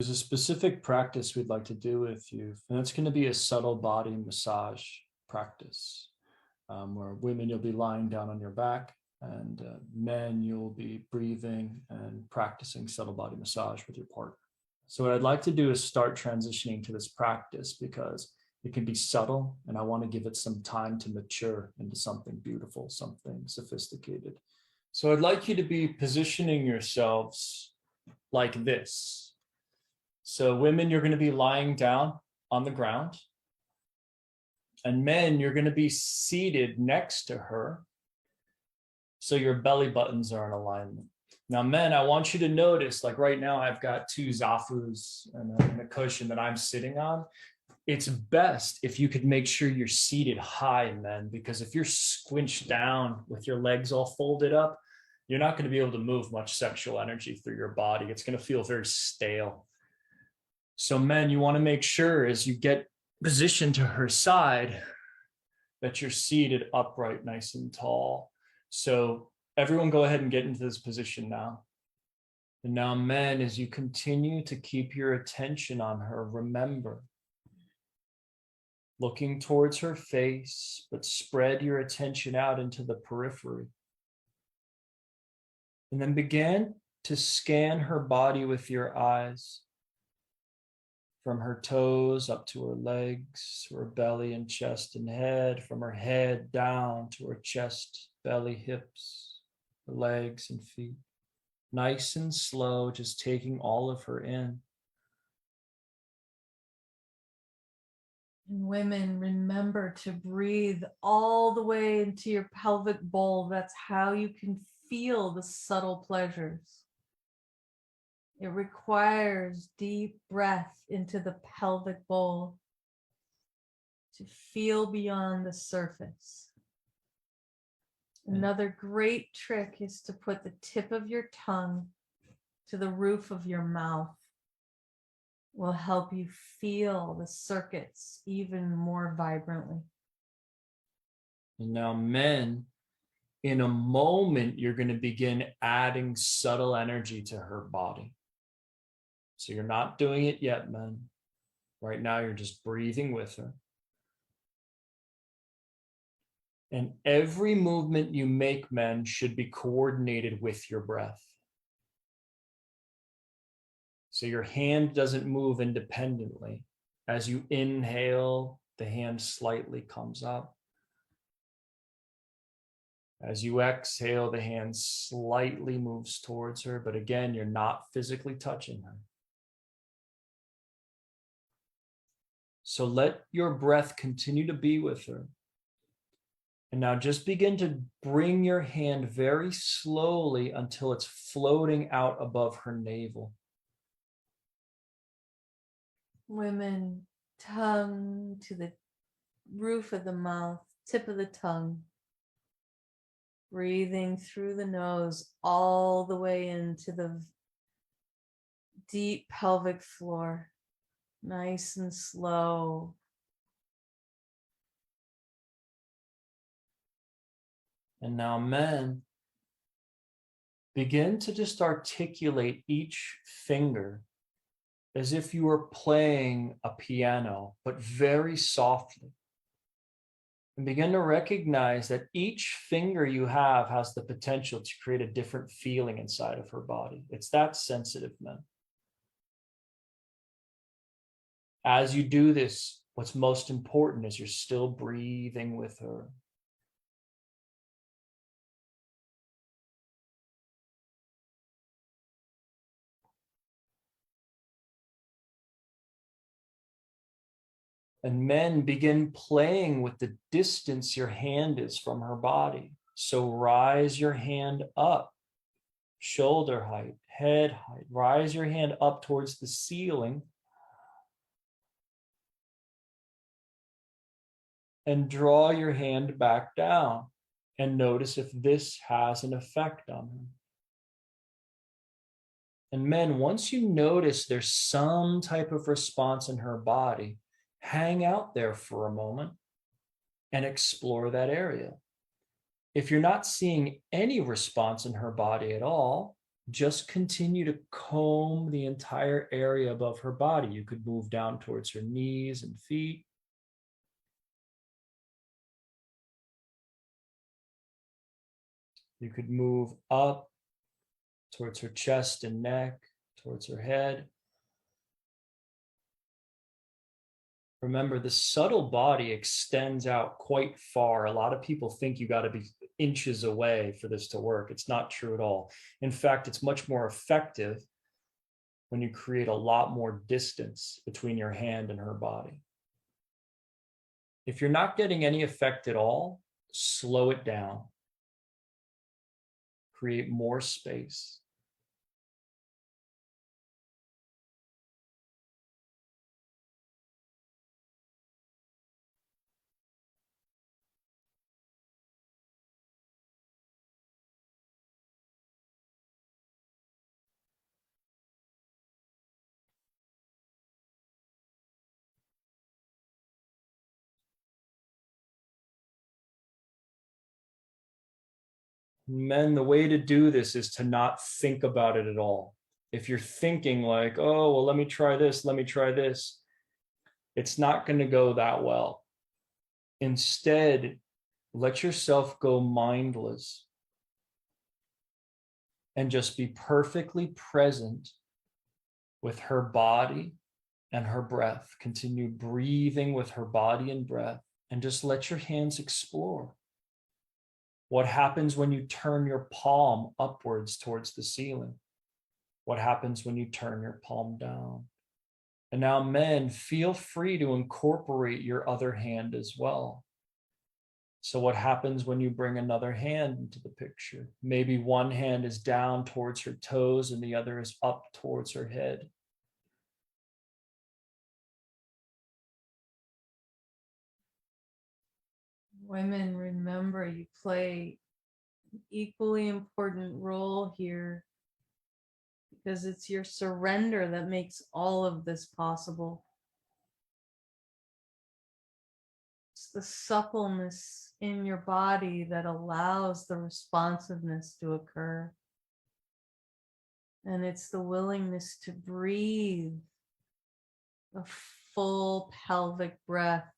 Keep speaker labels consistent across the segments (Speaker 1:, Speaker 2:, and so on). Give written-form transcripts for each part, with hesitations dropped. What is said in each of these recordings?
Speaker 1: There's a specific practice we'd like to do with you, and it's going to be a subtle body massage practice, where women, you'll be lying down on your back, and men, you'll be breathing and practicing subtle body massage with your partner. So what I'd like to do is start transitioning to this practice because it can be subtle, and I want to give it some time to mature into something beautiful, something sophisticated. So I'd like you to be positioning yourselves like this. So women, you're going to be lying down on the ground. And men, you're going to be seated next to her. So your belly buttons are in alignment. Now, men, I want you to notice, like right now, I've got two zafus and a cushion that I'm sitting on. It's best if you could make sure you're seated high, men, because if you're squinched down with your legs all folded up, you're not going to be able to move much sexual energy through your body. It's going to feel very stale. So men, you want to make sure as you get positioned to her side that you're seated upright, nice and tall. So everyone go ahead and get into this position now. And now men, as you continue to keep your attention on her, remember, looking towards her face, but spread your attention out into the periphery. And then begin to scan her body with your eyes. From her toes up to her legs, to her belly and chest and head, from her head down to her chest, belly, hips, her legs and feet. Nice and slow, just taking all of her in.
Speaker 2: And women, remember to breathe all the way into your pelvic bowl. That's how you can feel the subtle pleasures. It requires deep breath into the pelvic bowl to feel beyond the surface. Another great trick is to put the tip of your tongue to the roof of your mouth. It will help you feel the circuits even more vibrantly.
Speaker 1: And now men, in a moment, you're going to begin adding subtle energy to her body. So you're not doing it yet, men. Right now, you're just breathing with her. And every movement you make, men, should be coordinated with your breath. So your hand doesn't move independently. As you inhale, the hand slightly comes up. As you exhale, the hand slightly moves towards her. But again, you're not physically touching her. So let your breath continue to be with her. And now just begin to bring your hand very slowly until it's floating out above her navel.
Speaker 2: Women, tongue to the roof of the mouth, tip of the tongue. Breathing through the nose all the way into the deep pelvic floor. Nice and slow.
Speaker 1: And now, men, begin to just articulate each finger as if you were playing a piano, but very softly. And begin to recognize that each finger you have has the potential to create a different feeling inside of her body. It's that sensitive, men. As you do this, what's most important is you're still breathing with her. And men, begin playing with the distance your hand is from her body. So rise your hand up, shoulder height, head height. Rise your hand up towards the ceiling. And draw your hand back down. And notice if this has an effect on her. And men, once you notice there's some type of response in her body, hang out there for a moment and explore that area. If you're not seeing any response in her body at all, just continue to comb the entire area above her body. You could move down towards her knees and feet. You could move up towards her chest and neck, towards her head. Remember, the subtle body extends out quite far. A lot of people think you got to be inches away for this to work. It's not true at all. In fact, it's much more effective when you create a lot more distance between your hand and her body. If you're not getting any effect at all, slow it down. Create more space. Men, the way to do this is to not think about it at all. If you're thinking like, oh, well, let me try this, it's not going to go that well. Instead, let yourself go mindless and just be perfectly present with her body and her breath. Continue breathing with her body and breath, and just let your hands explore. What happens when you turn your palm upwards towards the ceiling? What happens when you turn your palm down? And now, men, feel free to incorporate your other hand as well. So what happens when you bring another hand into the picture? Maybe one hand is down towards her toes and the other is up towards her head.
Speaker 2: Women, remember you play an equally important role here because it's your surrender that makes all of this possible. It's the suppleness in your body that allows the responsiveness to occur. And it's the willingness to breathe a full pelvic breath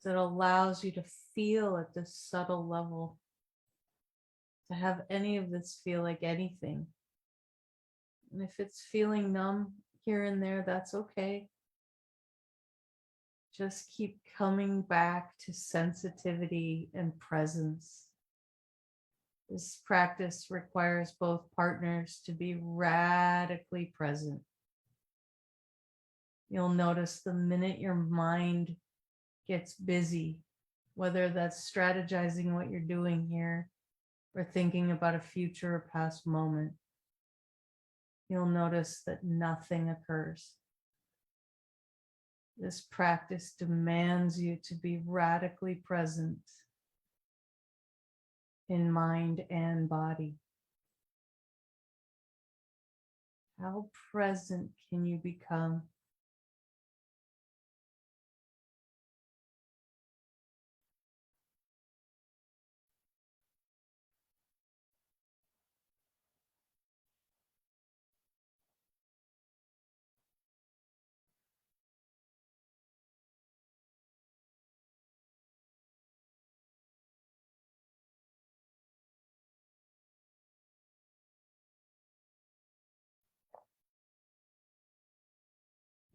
Speaker 2: that allows you to feel at this subtle level, to have any of this feel like anything. And if it's feeling numb here and there, that's okay. Just keep coming back to sensitivity and presence. This practice requires both partners to be radically present. You'll notice the minute your mind gets busy, whether that's strategizing what you're doing here or thinking about a future or past moment, you'll notice that nothing occurs. This practice demands you to be radically present in mind and body. How present can you become?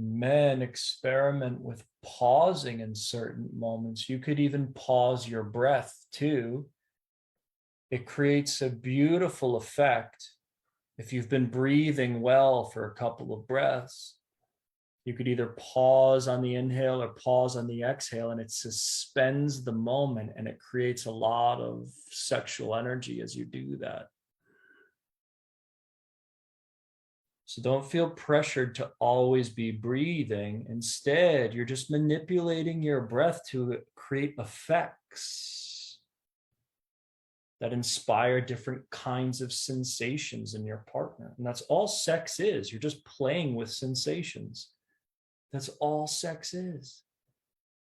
Speaker 1: Men, experiment with pausing in certain moments. You could even pause your breath too. It creates a beautiful effect. If you've been breathing well for a couple of breaths, you could either pause on the inhale or pause on the exhale, and it suspends the moment and it creates a lot of sexual energy as you do that. So don't feel pressured to always be breathing. Instead, you're just manipulating your breath to create effects that inspire different kinds of sensations in your partner. And that's all sex is. You're just playing with sensations. That's all sex is.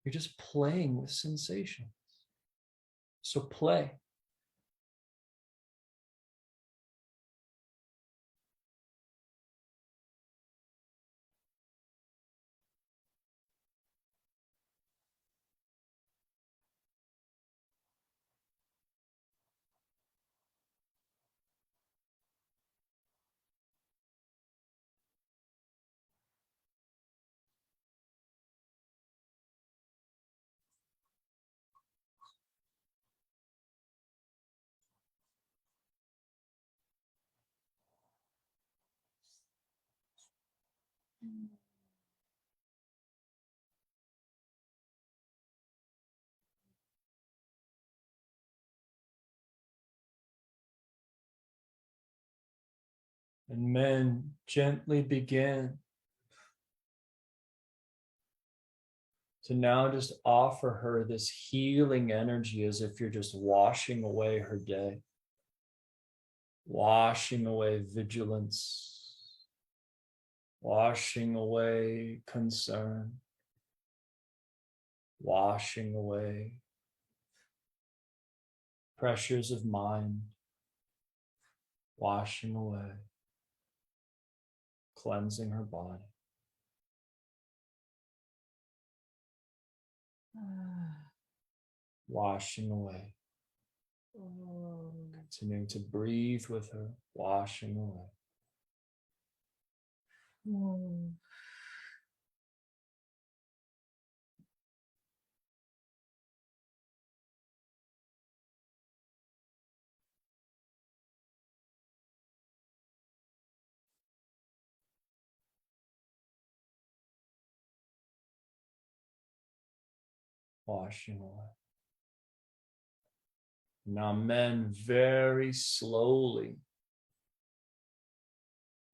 Speaker 1: You're just playing with sensations. So play. And men, gently begin to now just offer her this healing energy as if you're just washing away her day, washing away vigilance, washing away concern, washing away pressures of mind, washing away, cleansing her body. Washing away, continuing to breathe with her, washing away. Washing away. Now, men, very slowly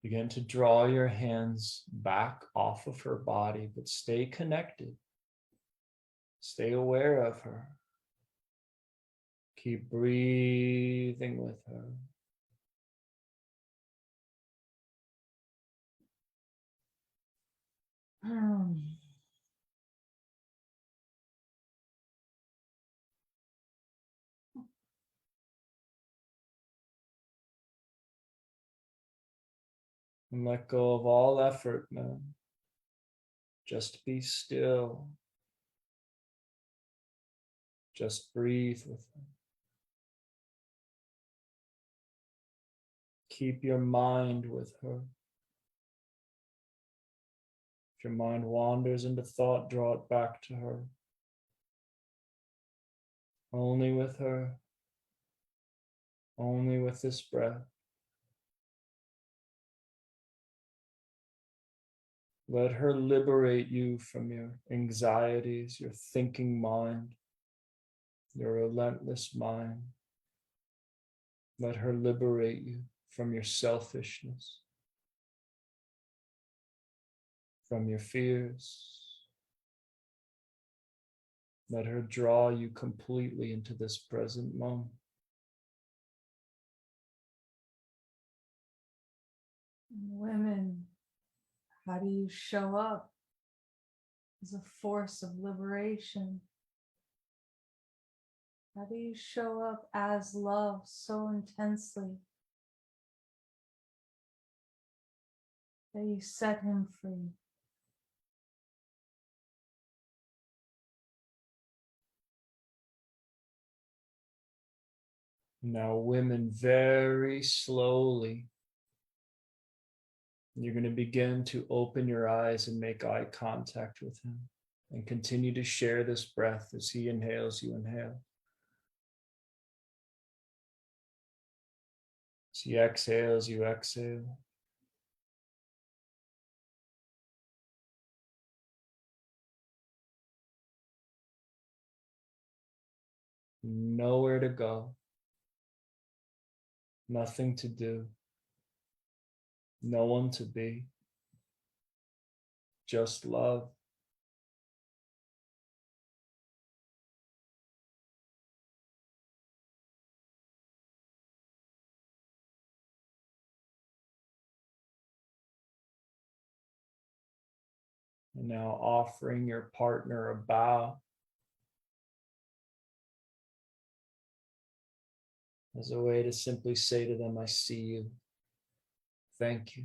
Speaker 1: begin to draw your hands back off of her body, but stay connected. Stay aware of her. Keep breathing with her. And let go of all effort, man. Just be still. Just breathe with her. Keep your mind with her. If your mind wanders into thought, draw it back to her. Only with her. Only with this breath. Let her liberate you from your anxieties, your thinking mind, your relentless mind. Let her liberate you from your selfishness, from your fears. Let her draw you completely into this present moment.
Speaker 2: Women, how do you show up as a force of liberation? How do you show up as love so intensely that you set him free?
Speaker 1: Now, women, very slowly, you're going to begin to open your eyes and make eye contact with him and continue to share this breath. As he inhales, you inhale. As he exhales, you exhale. Nowhere to go. Nothing to do. No one to be. Just love. And now offering your partner a bow as a way to simply say to them, I see you. Thank you.